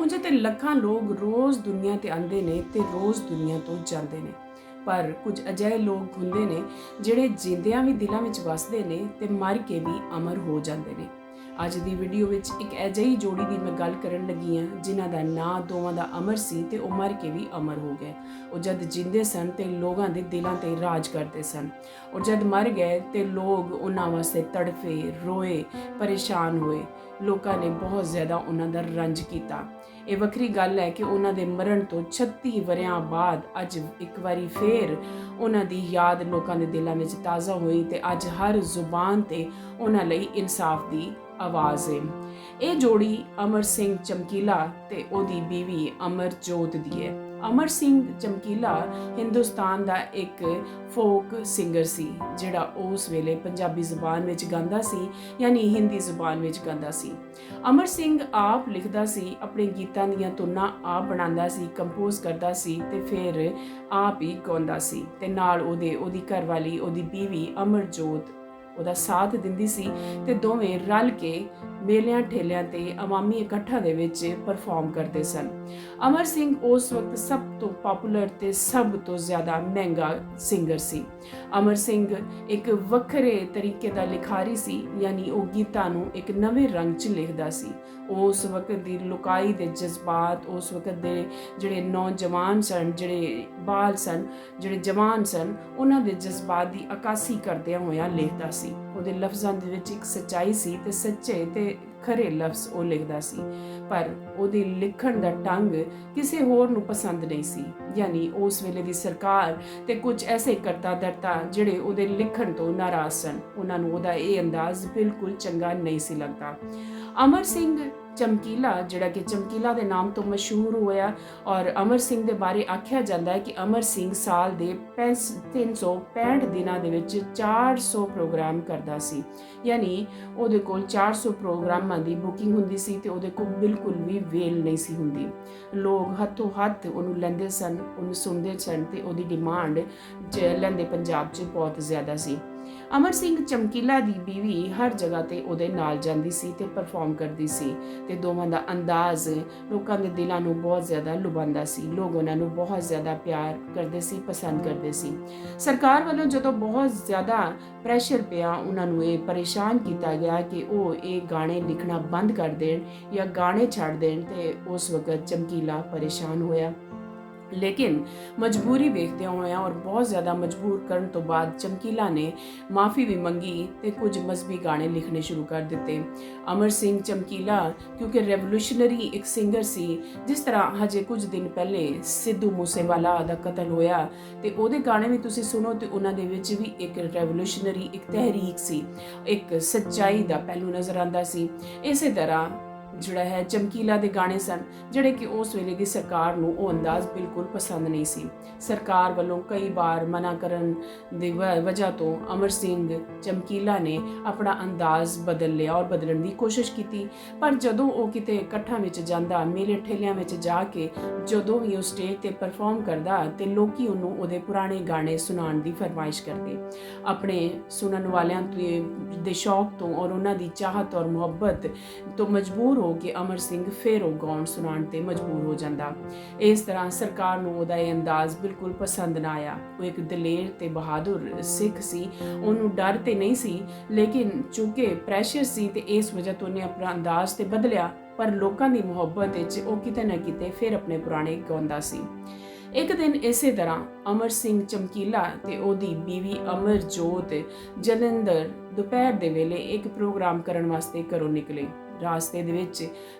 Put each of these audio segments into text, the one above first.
ਉਂਝ ਤੇ ਲੱਖਾਂ ਲੋਕ ਰੋਜ਼ ਦੁਨੀਆ ਤੇ ਆਉਂਦੇ ਨੇ ਤੇ ਰੋਜ਼ ਦੁਨੀਆ ਤੋਂ ਜਾਂਦੇ ਨੇ, ਪਰ ਕੁਝ ਅਜਿਹੇ ਲੋਕ ਹੁੰਦੇ ਨੇ ਜਿਹੜੇ ਜਿੰਦਿਆਂ ਵੀ ਦਿਲਾਂ ਵਿੱਚ ਵਸਦੇ ਨੇ ਤੇ ਮਰ ਕੇ ਵੀ ਅਮਰ ਹੋ ਜਾਂਦੇ ਨੇ। ਅੱਜ ਦੀ ਵੀਡੀਓ ਵਿੱਚ ਇੱਕ ਅਜਿਹੀ ਜੋੜੀ ਦੀ ਮੈਂ ਗੱਲ ਕਰਨ ਲੱਗੀ ਹਾਂ ਜਿਨ੍ਹਾਂ ਦਾ ਨਾਂ ਦੋਵਾਂ ਦਾ ਅਮਰ ਸੀ ਤੇ ਉਹ ਮਰ ਕੇ ਵੀ ਅਮਰ ਹੋ ਗਏ। ਉਹ ਜਦ ਜਿੰਦੇ ਸਨ ਤੇ ਲੋਕਾਂ ਦੇ ਦਿਲਾਂ ਤੇ ਰਾਜ ਕਰਦੇ ਸਨ, ਔਰ ਜਦ ਮਰ ਗਏ ਤੇ ਲੋਕ ਉਹਨਾਂ ਵਾਸਤੇ ਤੜਫੇ, ਰੋਏ, ਪਰੇਸ਼ਾਨ ਹੋਏ। ਲੋਕਾਂ ਨੇ ਬਹੁਤ ਜ਼ਿਆਦਾ ਉਹਨਾਂ ਦਾ ਰੰਜ ਕੀਤਾ। ਇਹ ਵੱਖਰੀ ਗੱਲ ਹੈ ਕਿ ਉਹਨਾਂ ਦੇ ਮਰਨ ਤੋਂ 36 ਵਰਿਆਂ ਬਾਅਦ ਅੱਜ ਇੱਕ ਵਾਰੀ ਫੇਰ ਉਹਨਾਂ ਦੀ ਯਾਦ ਲੋਕਾਂ ਦੇ ਦਿਲਾਂ ਵਿੱਚ ਤਾਜ਼ਾ ਹੋਈ ਤੇ ਅੱਜ ਹਰ ਜ਼ੁਬਾਨ ਤੇ ਉਹਨਾਂ ਲਈ ਇਨਸਾਫ ਦੀ ਆਵਾਜ਼ ਹੈ। ਇਹ ਜੋੜੀ ਅਮਰ ਸਿੰਘ ਚਮਕੀਲਾ ਤੇ ਉਹਦੀ ਬੀਵੀ ਅਮਰਜੋਤ ਦੀ ਹੈ। ਅਮਰ ਸਿੰਘ ਚਮਕੀਲਾ ਹਿੰਦੁਸਤਾਨ ਦਾ ਇੱਕ ਫੋਕ ਸਿੰਗਰ ਸੀ ਜਿਹੜਾ ਉਸ ਵੇਲੇ ਪੰਜਾਬੀ ਜ਼ੁਬਾਨ ਵਿੱਚ ਗਾਉਂਦਾ ਸੀ, ਯਾਨੀ ਹਿੰਦੀ ਜ਼ੁਬਾਨ ਵਿੱਚ ਗਾਉਂਦਾ ਸੀ। ਅਮਰ ਸਿੰਘ ਆਪ ਲਿਖਦਾ ਸੀ, ਆਪਣੇ ਗੀਤਾਂ ਦੀਆਂ ਧੁਨਾਂ ਆਪ ਬਣਾਉਂਦਾ ਸੀ, ਕੰਪੋਜ਼ ਕਰਦਾ ਸੀ ਤੇ ਫਿਰ ਆਪ ਹੀ ਗਾਉਂਦਾ ਸੀ ਤੇ ਨਾਲ ਉਹਦੀ ਘਰਵਾਲੀ, ਉਹਦੀ ਬੀਵੀ ਅਮਰਜੋਤ ਉਹਦਾ ਸਾਥ ਦਿੰਦੀ ਸੀ ਤੇ ਦੋਵੇਂ ਰਲ ਕੇ ਮੇਲਿਆਂ ਠੇਲਿਆਂ ਤੇ ਅਵਾਮੀ ਇਕੱਠਾਂ ਦੇ ਵਿੱਚ ਪਰਫਾਰਮ ਕਰਦੇ ਸਨ। ਅਮਰ ਸਿੰਘ ਉਸ ਵਕਤ ਸਭ ਤੋਂ ਪਪੂਲਰ ਤੇ ਸਭ ਤੋਂ ਜ਼ਿਆਦਾ ਮਹਿੰਗਾ ਸਿੰਗਰ ਸੀ। ਅਮਰ ਸਿੰਘ ਇੱਕ ਵੱਖਰੇ ਤਰੀਕੇ ਦਾ ਲਿਖਾਰੀ ਸੀ, ਯਾਨੀ ਉਹ ਗੀਤਾਂ ਨੂੰ ਇੱਕ ਨਵੇਂ ਰੰਗ 'ਚ ਲਿਖਦਾ ਸੀ। ਉਸ ਵਕਤ ਦੀ ਲੁਕਾਈ ਦੇ ਜਜ਼ਬਾਤ, ਉਸ ਵਕਤ ਦੇ ਜਿਹੜੇ ਨੌਜਵਾਨ ਸਨ, ਜਿਹੜੇ ਬਾਲ ਸਨ, ਜਿਹੜੇ ਜਵਾਨ ਸਨ, ਉਹਨਾਂ ਦੇ ਜਜ਼ਬਾਤ ਦੀ ਅਕਾਸੀ ਕਰਦਿਆਂ ਹੋਇਆਂ ਲਿਖਦਾ ਸੀ। ਉਹਦੇ ਲਫ਼ਜ਼ਾਂ ਦੇ ਵਿੱਚ ਇੱਕ ਸੱਚਾਈ ਸੀ ਤੇ ਸੱਚੇ ਤੇ ਖਰੇ ਲਫ਼ਜ਼ ਉਹ ਲਿਖਦਾ ਸੀ, ਪਰ ਉਹਦੇ ਲਿਖਣ ਦਾ ਢੰਗ ਕਿਸੇ ਹੋਰ ਨੂੰ ਪਸੰਦ ਨਹੀਂ ਸੀ। ਯਾਨੀ ਉਸ ਵੇਲੇ ਦੀ ਸਰਕਾਰ ਤੇ ਕੁਝ ਐਸੇ ਕਰਤਾ ਧਰਤਾ ਜਿਹੜੇ ਉਹਦੇ ਲਿਖਣ ਤੋਂ ਨਾਰਾਜ਼ ਸਨ, ਉਹਨਾਂ ਨੂੰ ਉਹਦਾ ਇਹ ਅੰਦਾਜ਼ ਬਿਲਕੁਲ ਚੰਗਾ ਨਹੀਂ ਸੀ ਲੱਗਦਾ। ਅਮਰ ਸਿੰਘ ਚਮਕੀਲਾ, ਜਿਹੜਾ ਕਿ ਚਮਕੀਲਾ ਦੇ ਨਾਮ ਤੋਂ ਮਸ਼ਹੂਰ ਹੋਇਆ, ਔਰ ਅਮਰ ਸਿੰਘ ਦੇ ਬਾਰੇ ਆਖਿਆ ਜਾਂਦਾ ਹੈ ਕਿ ਅਮਰ ਸਿੰਘ ਸਾਲ ਦੇ 365 ਦਿਨਾਂ ਦੇ ਵਿੱਚ 400 ਪ੍ਰੋਗਰਾਮ ਕਰਦਾ ਸੀ। ਯਾਨੀ ਉਹਦੇ ਕੋਲ 400 ਪ੍ਰੋਗਰਾਮਾਂ ਦੀ ਬੁਕਿੰਗ ਹੁੰਦੀ ਸੀ ਤੇ ਉਹਦੇ ਕੋਲ ਬਿਲਕੁਲ ਵੀ ਵੇਲ ਨਹੀਂ ਸੀ ਹੁੰਦੀ। ਲੋਕ ਹੱਥੋਂ ਹੱਥ ਉਹਨੂੰ ਲੈਂਦੇ ਸਨ, ਉਹਨੂੰ ਸੁਣਦੇ ਸਨ ਤੇ ਉਹਦੀ ਡਿਮਾਂਡ ਲੈਂਦੇ ਪੰਜਾਬ 'ਚ ਬਹੁਤ ਜ਼ਿਆਦਾ ਸੀ। ਅਮਰ ਸਿੰਘ ਚਮਕੀਲਾ ਦੀ ਬੀਵੀ ਹਰ ਜਗ੍ਹਾ ਤੇ ਉਹਦੇ ਨਾਲ ਜਾਂਦੀ ਸੀ ਤੇ ਪਰਫਾਰਮ ਕਰਦੀ ਸੀ ਤੇ ਦੋਵਾਂ ਦਾ ਅੰਦਾਜ਼ ਲੋਕਾਂ ਦੇ ਦਿਲਾਂ ਨੂੰ ਬਹੁਤ ਜ਼ਿਆਦਾ ਲੁਭਾਉਂਦਾ ਸੀ। ਲੋਕ ਉਹਨਾਂ ਨੂੰ ਬਹੁਤ ਜ਼ਿਆਦਾ ਪਿਆਰ ਕਰਦੇ ਸੀ, ਪਸੰਦ ਕਰਦੇ ਸੀ। ਸਰਕਾਰ ਵੱਲੋਂ ਜਦੋਂ ਬਹੁਤ ਜ਼ਿਆਦਾ ਪ੍ਰੈਸ਼ਰ ਪਿਆ, ਉਹਨਾਂ ਨੂੰ ਇਹ ਪਰੇਸ਼ਾਨ ਕੀਤਾ ਗਿਆ ਕਿ ਉਹ ਇਹ ਗਾਣੇ ਲਿਖਣਾ ਬੰਦ ਕਰ ਦੇਣ ਜਾਂ ਗਾਣੇ ਛੱਡ ਦੇਣ ਤੇ ਉਸ ਵਕਤ ਚਮਕੀਲਾ ਪਰੇਸ਼ਾਨ ਹੋਇਆ। ਲੇਕਿਨ ਮਜਬੂਰੀ ਵੇਖਦਿਆਂ ਹੋਇਆਂ ਔਰ ਬਹੁਤ ਜ਼ਿਆਦਾ ਮਜਬੂਰ ਕਰਨ ਤੋਂ ਬਾਅਦ ਚਮਕੀਲਾ ਨੇ ਮਾਫੀ ਵੀ ਮੰਗੀ ਤੇ ਕੁਝ ਮਜ਼ਬੀ ਗਾਣੇ ਲਿਖਣੇ ਸ਼ੁਰੂ ਕਰ ਦਿੱਤੇ। ਅਮਰ ਸਿੰਘ ਚਮਕੀਲਾ ਕਿਉਂਕਿ ਰੈਵੋਲੂਸ਼ਨਰੀ ਇੱਕ ਸਿੰਗਰ ਸੀ, ਜਿਸ ਤਰ੍ਹਾਂ ਹਜੇ ਕੁਝ ਦਿਨ ਪਹਿਲੇ ਸਿੱਧੂ ਮੂਸੇਵਾਲਾ ਦਾ ਕਤਲ ਹੋਇਆ ਤੇ ਉਹਦੇ ਗਾਣੇ ਵੀ ਤੁਸੀਂ ਸੁਣੋ ਤੇ ਉਹਨਾਂ ਦੇ ਵਿੱਚ ਵੀ ਇੱਕ ਰੈਵੋਲੂਸ਼ਨਰੀ, ਇੱਕ ਤਹਿਰੀਕ ਸੀ, ਇੱਕ ਸੱਚਾਈ ਦਾ ਪਹਿਲੂ ਨਜ਼ਰ ਆਉਂਦਾ ਸੀ। ਇਸੇ ਤਰ੍ਹਾਂ ਜਿਹੜਾ ਹੈ ਚਮਕੀਲਾ ਦੇ ਗਾਣੇ ਸਨ ਜਿਹੜੇ ਕਿ ਉਸ ਵੇਲੇ ਦੀ ਸਰਕਾਰ ਨੂੰ ਉਹ ਅੰਦਾਜ਼ ਬਿਲਕੁਲ ਪਸੰਦ ਨਹੀਂ ਸੀ। ਸਰਕਾਰ ਵੱਲੋਂ ਕਈ ਵਾਰ ਮਨਾ ਕਰਨ ਦੀ ਵਜ੍ਹਾ ਤੋਂ ਅਮਰ ਸਿੰਘ ਚਮਕੀਲਾ ਨੇ ਆਪਣਾ ਅੰਦਾਜ਼ ਬਦਲ ਲਿਆ ਔਰ ਬਦਲਣ ਦੀ ਕੋਸ਼ਿਸ਼ ਕੀਤੀ। ਪਰ ਜਦੋਂ ਉਹ ਕਿਤੇ ਇਕੱਠਾਂ ਵਿੱਚ ਜਾਂਦਾ, ਮੇਲੇ ਠੇਲਿਆਂ ਵਿੱਚ ਜਾ ਕੇ ਜਦੋਂ ਵੀ ਉਹ ਸਟੇਜ ਤੇ ਪਰਫਾਰਮ ਕਰਦਾ ਤੇ ਲੋਕੀ ਉਹਨੂੰ ਉਹਦੇ ਪੁਰਾਣੇ ਗਾਣੇ ਸੁਣਾਉਣ ਦੀ ਫਰਮਾਇਸ਼ ਕਰਦੇ। ਆਪਣੇ ਸੁਣਨ ਵਾਲਿਆਂ ਦੇ ਸ਼ੌਕ ਤੋਂ ਔਰ ਉਹਨਾਂ ਦੀ ਚਾਹਤ ਔਰ ਮੁਹੱਬਤ ਤੋਂ ਮਜਬੂਰ ਹੋ ਕੇ ਅਮਰ ਸਿੰਘ ਫਿਰ ਉਹ ਗਾਉਣ ਸੁਣਾਉਣ ਤੇ ਮਜਬੂਰ ਹੋ ਜਾਂਦਾ। ਇਸ ਤਰ੍ਹਾਂ ਸਰਕਾਰ ਨੂੰ ਉਹਦਾ ਇਹ ਅੰਦਾਜ਼ ਬਿਲਕੁਲ ਪਸੰਦ ਨਾ ਆਇਆ। ਉਹ ਇੱਕ ਦਲੇਰ ਤੇ ਬਹਾਦਰ ਸਿੱਖ ਸੀ, ਉਹਨੂੰ ਡਰ ਤੇ ਨਹੀਂ ਸੀ, ਲੇਕਿਨ ਚੂੰਕਿ ਪ੍ਰੈਸ਼ਰ ਸੀ ਤੇ ਇਸ ਵਜ੍ਹਾ ਤੋਂ ਉਹਨੇ ਆਪਣਾ ਅੰਦਾਜ਼ ਤੇ ਬਦਲਿਆ, ਪਰ ਲੋਕਾਂ ਦੀ ਮੁਹੱਬਤ ਵਿੱਚ ਉਹ ਕਿਤੇ ਨਾ ਕਿਤੇ ਫਿਰ ਆਪਣੇ ਪੁਰਾਣੇ ਗਾਉਂਦਾ ਸੀ। ਇੱਕ ਦਿਨ ਇਸੇ ਤਰ੍ਹਾਂ ਅਮਰ ਸਿੰਘ ਚਮਕੀਲਾ ਤੇ ਉਹਦੀ ਬੀਵੀ ਅਮਰਜੋਤ ਜਲੰਧਰ ਦੁਪਹਿਰ ਦੇ ਵੇਲੇ ਇੱਕ ਪ੍ਰੋਗਰਾਮ ਕਰਨ ਵਾਸਤੇ ਘਰੋਂ ਨਿਕਲੇ। ਰਾਸਤੇ ਦੇ ਵਿੱਚ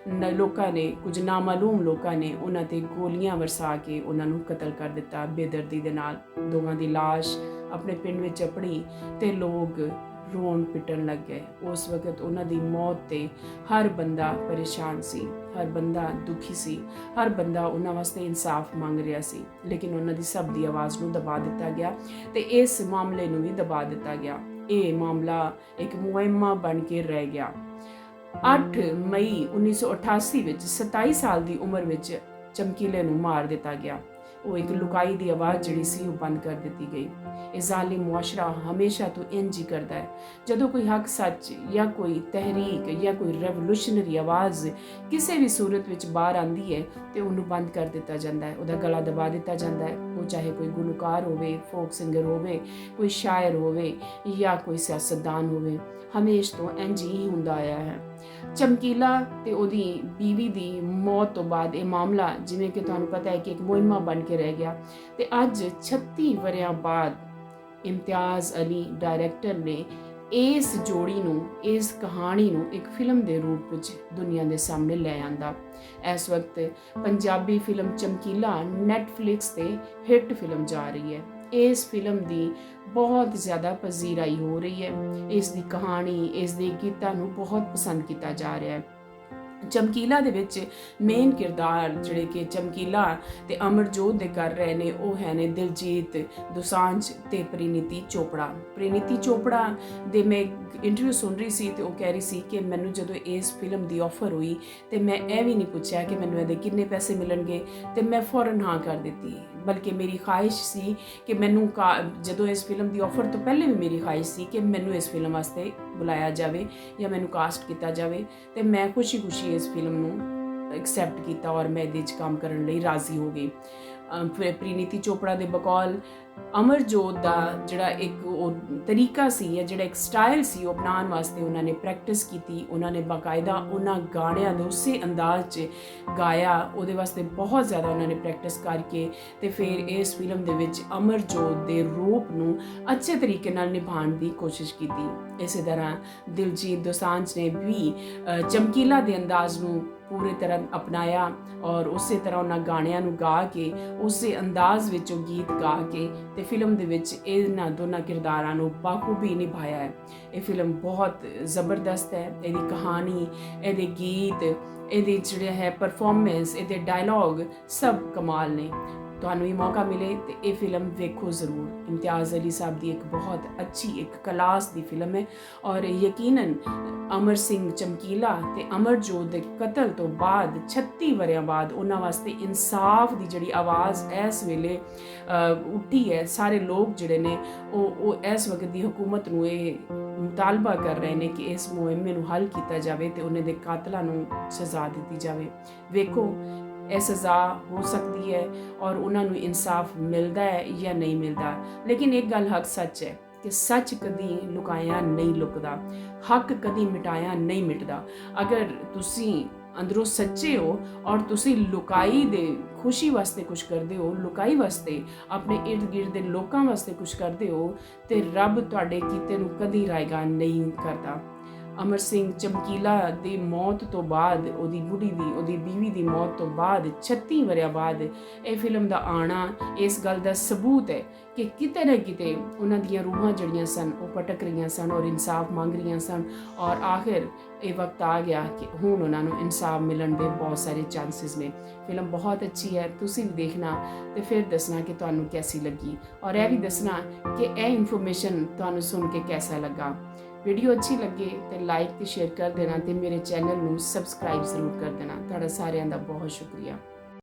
ਲੋਕਾਂ ਨੇ, ਕੁਝ ਨਾਮਾਲੂਮ ਲੋਕਾਂ ਨੇ ਉਹਨਾਂ ਤੇ ਗੋਲੀਆਂ ਵਰਸਾ ਕੇ ਉਹਨਾਂ ਨੂੰ ਕਤਲ ਕਰ ਦਿੱਤਾ ਬੇਦਰਦੀ ਦੇ ਨਾਲ। ਦੋਵਾਂ ਦੀ ਲਾਸ਼ ਆਪਣੇ ਪਿੰਡ ਵਿੱਚ ਚਪੜੀ ਤੇ ਲੋਕ ਰੋਣ ਪਿੱਟਣ ਲੱਗ ਗਏ। ਉਸ ਵਕਤ ਉਹਨਾਂ ਦੀ ਮੌਤ ਤੇ ਹਰ ਬੰਦਾ ਪਰੇਸ਼ਾਨ ਸੀ, ਹਰ ਬੰਦਾ ਦੁਖੀ ਸੀ, ਹਰ ਬੰਦਾ ਉਹਨਾਂ ਵਾਸਤੇ ਇਨਸਾਫ ਮੰਗ ਰਿਹਾ ਸੀ, ਲੇਕਿਨ ਉਹਨਾਂ ਦੀ ਸਭ ਦੀ ਆਵਾਜ਼ ਨੂੰ ਦਬਾ ਦਿੱਤਾ ਗਿਆ ਤੇ ਇਸ ਮਾਮਲੇ ਨੂੰ ਵੀ ਦਬਾ ਦਿੱਤਾ ਗਿਆ। ਇਹ ਮਾਮਲਾ ਇੱਕ ਮੁਹਿੰਮਾ ਬਣ ਕੇ ਰਹਿ ਗਿਆ। 8 ਮਈ 1988 ਵਿੱਚ 27 ਸਾਲ ਦੀ ਉਮਰ ਵਿੱਚ ਚਮਕੀਲੇ ਨੂੰ ਮਾਰ ਦਿੱਤਾ ਗਿਆ। ਉਹ ਇੱਕ ਲੁਕਾਈ ਦੀ ਆਵਾਜ਼ ਜਿਹੜੀ ਸੀ ਉਹ ਬੰਦ ਕਰ ਦਿੱਤੀ ਗਈ। ਇਹ ਜ਼ਾਲਿਮ ਮੁਆਸ਼ਰਾ ਹਮੇਸ਼ਾ ਤੋਂ ਇੰਜ ਹੀ ਕਰਦਾ ਹੈ। ਜਦੋਂ ਕੋਈ ਹੱਕ ਸੱਚ ਜਾਂ ਕੋਈ ਤਹਿਰੀਕ ਜਾਂ ਕੋਈ ਰੈਵੋਲੂਸ਼ਨਰੀ ਆਵਾਜ਼ ਕਿਸੇ ਵੀ ਸੂਰਤ ਵਿੱਚ ਬਾਹਰ ਆਉਂਦੀ ਹੈ ਤੇ ਉਹਨੂੰ ਬੰਦ ਕਰ ਦਿੱਤਾ ਜਾਂਦਾ ਹੈ, ਉਹਦਾ ਗਲਾ ਦਬਾ ਦਿੱਤਾ ਜਾਂਦਾ ਹੈ। ਉਹ ਚਾਹੇ ਕੋਈ ਗੁਲੂਕਾਰ ਹੋਵੇ, ਫੋਕ ਸਿੰਗਰ ਹੋਵੇ, ਕੋਈ ਸ਼ਾਇਰ ਹੋਵੇ ਜਾਂ ਕੋਈ ਸਿਆਸਤਦਾਨ ਹੋਵੇ, ਹਮੇਸ਼ਾ ਤੋਂ ਇੰਜ ਹੀ ਹੁੰਦਾ ਆਇਆ ਹੈ। ਚਮਕੀਲਾ ਤੇ ਉਹਦੀ ਬੀਵੀ ਦੀ ਮੌਤ ਤੋਂ ਬਾਅਦ ਇਹ ਮਾਮਲਾ, ਜਿਵੇਂ ਕਿ ਤੁਹਾਨੂੰ ਪਤਾ ਹੈ, ਕਿ ਇੱਕ ਮੁਹਿੰਮਾ ਬਣ ਕੇ ਰਹਿ ਗਿਆ ਤੇ ਅੱਜ 36 ਵਰਿਆਂ ਬਾਅਦ ਇਮਤਿਆਜ਼ ਅਲੀ ਡਾਇਰੈਕਟਰ ਨੇ ਇਸ ਜੋੜੀ ਨੂੰ, ਇਸ ਕਹਾਣੀ ਨੂੰ ਇੱਕ ਫਿਲਮ ਦੇ ਰੂਪ ਵਿੱਚ ਦੁਨੀਆ ਦੇ ਸਾਹਮਣੇ ਲੈ ਆਂਦਾ। ਇਸ ਵਕਤ ਪੰਜਾਬੀ ਫਿਲਮ ਚਮਕੀਲਾ ਨੈਟਫਲਿਕਸ ਤੇ ਹਿੱਟ ਫਿਲਮ ਜਾ ਰਹੀ ਹੈ। ਇਸ ਫਿਲਮ ਦੀ ਬਹੁਤ ਜ਼ਿਆਦਾ ਪਜ਼ੀਰਾਈ ਹੋ ਰਹੀ ਹੈ। ਇਸ ਦੀ ਕਹਾਣੀ, ਇਸ ਦੇ ਗੀਤਾਂ ਨੂੰ ਬਹੁਤ ਪਸੰਦ ਕੀਤਾ ਜਾ ਰਿਹਾ ਹੈ। ਚਮਕੀਲਾ ਦੇ ਵਿੱਚ ਮੇਨ ਕਿਰਦਾਰ ਜਿਹੜੇ ਕਿ ਚਮਕੀਲਾ ਤੇ ਅਮਰਜੋਤ ਦੇ ਕਰ ਰਹੇ ਨੇ, ਉਹ ਹੈ ਨੇ ਦਿਲਜੀਤ ਦੋਸਾਂਝ ਤੇ ਪ੍ਰੀਨੀਤੀ ਚੋਪੜਾ। ਪ੍ਰੀਨੀਤੀ ਚੋਪੜਾ ਦੇ ਮੈਂ ਇੰਟਰਵਿਊ ਸੁਣ ਰਹੀ ਸੀ ਤੇ ਉਹ ਕਹਿ ਰਹੀ ਸੀ ਕਿ ਮੈਨੂੰ ਜਦੋਂ ਇਸ ਫਿਲਮ ਦੀ ਆਫਰ ਹੋਈ ਤੇ ਮੈਂ ਇਹ ਵੀ ਨਹੀਂ ਪੁੱਛਿਆ ਕਿ ਮੈਨੂੰ ਇਹਦੇ ਕਿੰਨੇ ਪੈਸੇ ਮਿਲਣਗੇ ਤੇ ਮੈਂ ਫੌਰਨ ਹਾਂ ਕਰ ਦਿੱਤੀ। ਬਲਕਿ ਮੇਰੀ ਖਾਹਿਸ਼ ਸੀ ਕਿ ਮੈਨੂੰ ਜਦੋਂ ਇਸ ਫਿਲਮ ਦੀ ਆਫਰ ਤੋਂ ਪਹਿਲੇ ਵੀ ਮੇਰੀ ਖਾਹਿਸ਼ ਸੀ ਕਿ ਮੈਨੂੰ ਇਸ ਫਿਲਮ ਵਾਸਤੇ ਬੁਲਾਇਆ ਜਾਵੇ ਜਾਂ ਮੈਨੂੰ ਕਾਸਟ ਕੀਤਾ ਜਾਵੇ ਤੇ ਮੈਂ ਖੁਸ਼ੀ-ਖੁਸ਼ੀ ਇਸ ਫਿਲਮ ਨੂੰ ਐਕਸੈਪਟ ਕੀਤਾ ਔਰ ਮੈਂ ਇਹਦੇ 'ਚ ਕੰਮ ਕਰਨ ਲਈ ਰਾਜ਼ੀ ਹੋ ਗਈ। ਪ੍ਰੀਨੀਤੀ ਚੋਪੜਾ ਦੇ ਬਕੌਲ ਅਮਰਜੋਤ ਦਾ ਜਿਹੜਾ ਇੱਕ ਉਹ ਤਰੀਕਾ ਸੀ ਜਾਂ ਜਿਹੜਾ ਇੱਕ ਸਟਾਈਲ ਸੀ ਉਹ ਅਪਣਾਉਣ ਵਾਸਤੇ ਉਹਨਾਂ ਨੇ ਪ੍ਰੈਕਟਿਸ ਕੀਤੀ। ਉਹਨਾਂ ਨੇ ਬਾਕਾਇਦਾ ਉਹਨਾਂ ਗਾਣਿਆਂ ਦੇ ਉਸੇ ਅੰਦਾਜ਼ 'ਚ ਗਾਇਆ। ਉਹਦੇ ਵਾਸਤੇ ਬਹੁਤ ਜ਼ਿਆਦਾ ਉਹਨਾਂ ਨੇ ਪ੍ਰੈਕਟਿਸ ਕਰਕੇ ਤੇ ਫਿਰ ਇਸ ਫਿਲਮ ਦੇ ਵਿੱਚ ਅਮਰਜੋਤ ਦੇ ਰੂਪ ਨੂੰ ਅੱਛੇ ਤਰੀਕੇ ਨਾਲ ਨਿਭਾਉਣ ਦੀ ਕੋਸ਼ਿਸ਼ ਕੀਤੀ। ਇਸੇ ਤਰ੍ਹਾਂ ਦਿਲਜੀਤ ਦੋਸਾਂਝ ਨੇ ਵੀ ਚਮਕੀਲਾ ਦੇ ਅੰਦਾਜ਼ ਨੂੰ ਪੂਰੀ ਤਰ੍ਹਾਂ ਅਪਣਾਇਆ ਔਰ ਉਸੇ ਤਰ੍ਹਾਂ ਉਹਨਾਂ ਗਾਣਿਆਂ ਨੂੰ ਗਾ ਕੇ, ਉਸੇ ਅੰਦਾਜ਼ ਵਿੱਚ ਉਹ ਗੀਤ ਗਾ ਕੇ ਤੇ ਫਿਲਮ ਦੇ ਵਿੱਚ ਇਹਨਾਂ ਦੋਨਾਂ ਕਿਰਦਾਰਾਂ ਨੂੰ ਬਾਖੂਬੀ ਨਿਭਾਇਆ ਹੈ। ਇਹ ਫਿਲਮ ਬਹੁਤ ਜ਼ਬਰਦਸਤ ਹੈ। ਇਹਦੀ ਕਹਾਣੀ, ਇਹਦੇ ਗੀਤ, ਇਹਦੇ ਜਿਹੜੇ ਹੈ ਪਰਫਾਰਮੈਂਸ, ਇਹਦੇ ਡਾਇਲੌਗ ਸਭ ਕਮਾਲ ਨੇ। ਤੁਹਾਨੂੰ ਇਹ ਮੌਕਾ ਮਿਲੇ ਤੇ ਇਹ ਫਿਲਮ ਵੇਖੋ ਜ਼ਰੂਰ। ਇਮਤਿਆਜ਼ ਅਲੀ ਸਾਹਿਬ ਦੀ ਇੱਕ ਬਹੁਤ ਅੱਛੀ, ਇੱਕ ਕਲਾਸ ਦੀ ਫਿਲਮ ਹੈ ਔਰ ਯਕੀਨਨ ਅਮਰ ਸਿੰਘ ਚਮਕੀਲਾ ਤੇ ਅਮਰਜੋਤ ਦੇ ਕਤਲ ਤੋਂ ਬਾਅਦ 36 ਵਰਿਆਂ ਬਾਅਦ ਉਹਨਾਂ ਵਾਸਤੇ ਇਨਸਾਫ ਦੀ ਜਿਹੜੀ ਆਵਾਜ਼ ਇਸ ਵੇਲੇ ਉੱਠੀ ਹੈ। ਸਾਰੇ ਲੋਕ ਜਿਹੜੇ ਨੇ ਉਹ ਇਸ ਵਕਤ ਦੀ ਹਕੂਮਤ ਨੂੰ ਇਹ ਮੁਤਾਲਬਾ ਕਰ ਰਹੇ ਨੇ ਕਿ ਇਸ ਮੁਹਿੰਮ ਨੂੰ ਹੱਲ ਕੀਤਾ ਜਾਵੇ ਤੇ ਉਹਨਾਂ ਦੇ ਕਾਤਲਾਂ ਨੂੰ ਸਜ਼ਾ ਦਿੱਤੀ ਜਾਵੇ। ਵੇਖੋ ਇਹ ਸਜ਼ਾ ਹੋ ਸਕਦੀ ਹੈ ਔਰ ਉਹਨਾਂ ਨੂੰ ਇਨਸਾਫ ਮਿਲਦਾ ਹੈ ਜਾਂ ਨਹੀਂ ਮਿਲਦਾ। ਲੇਕਿਨ ਇੱਕ ਗੱਲ ਹੱਕ ਸੱਚ ਹੈ ਕਿ ਸੱਚ ਕਦੀ ਲੁਕਾਇਆ ਨਹੀਂ ਲੁਕਦਾ, ਹੱਕ ਕਦੀ ਮਿਟਾਇਆ ਨਹੀਂ ਮਿਟਦਾ। ਅਗਰ ਤੁਸੀਂ ਅੰਦਰੋਂ ਸੱਚੇ ਹੋ ਔਰ ਤੁਸੀਂ ਲੁਕਾਈ ਦੇ ਖੁਸ਼ੀ ਵਾਸਤੇ ਕੁਝ ਕਰਦੇ ਹੋ, ਲੁਕਾਈ ਵਾਸਤੇ ਆਪਣੇ ਇਰਦ ਗਿਰਦ ਦੇ ਲੋਕਾਂ ਵਾਸਤੇ ਕੁਝ ਕਰਦੇ ਹੋ ਤੇ ਰੱਬ ਤੁਹਾਡੇ ਕੀਤੇ ਨੂੰ ਕਦੀ ਰਾਇਗਾ ਨਹੀਂ ਕਰਦਾ। ਅਮਰ ਸਿੰਘ ਚਮਕੀਲਾ ਦੀ ਮੌਤ ਤੋਂ ਬਾਅਦ, ਉਹਦੀ ਬੁੱਢੀ ਦੀ, ਉਹਦੀ ਬੀਵੀ ਦੀ ਮੌਤ ਤੋਂ ਬਾਅਦ 36 ਵਰਿਆਂ ਬਾਅਦ ਇਹ ਫਿਲਮ ਦਾ ਆਉਣਾ ਇਸ ਗੱਲ ਦਾ ਸਬੂਤ ਹੈ ਕਿ ਕਿਤੇ ਨਾ ਕਿਤੇ ਉਹਨਾਂ ਦੀਆਂ ਰੂਹਾਂ ਜਿਹੜੀਆਂ ਸਨ ਉਹ ਭਟਕ ਰਹੀਆਂ ਸਨ ਔਰ ਇਨਸਾਫ ਮੰਗ ਰਹੀਆਂ ਸਨ ਔਰ ਆਖਿਰ ਇਹ ਵਕਤ ਆ ਗਿਆ ਕਿ ਹੁਣ ਉਹਨਾਂ ਨੂੰ ਇਨਸਾਫ ਮਿਲਣ ਦੇ ਬਹੁਤ ਸਾਰੇ ਚਾਂਸਸ ਨੇ। ਫਿਲਮ ਬਹੁਤ ਅੱਛੀ ਹੈ, ਤੁਸੀਂ ਵੀ ਦੇਖਣਾ ਤੇ ਫਿਰ ਦੱਸਣਾ ਕਿ ਤੁਹਾਨੂੰ ਕੈਸੀ ਲੱਗੀ ਔਰ ਇਹ ਵੀ ਦੱਸਣਾ ਕਿ ਇਹ ਇਨਫੋਰਮੇਸ਼ਨ ਤੁਹਾਨੂੰ ਸੁਣ ਕੇ ਕੈਸਾ ਲੱਗਾ। ਵੀਡੀਓ ਅੱਛੀ ਲੱਗੇ ਤੇ ਲਾਈਕ ਤੇ ਸ਼ੇਅਰ ਕਰ ਦੇਣਾ ਤੇ ਮੇਰੇ ਚੈਨਲ ਨੂੰ ਸਬਸਕ੍ਰਾਈਬ ਜ਼ਰੂਰ ਕਰ ਦੇਣਾ। ਤੁਹਾਡਾ ਸਾਰਿਆਂ ਦਾ ਬਹੁਤ ਸ਼ੁਕਰੀਆ।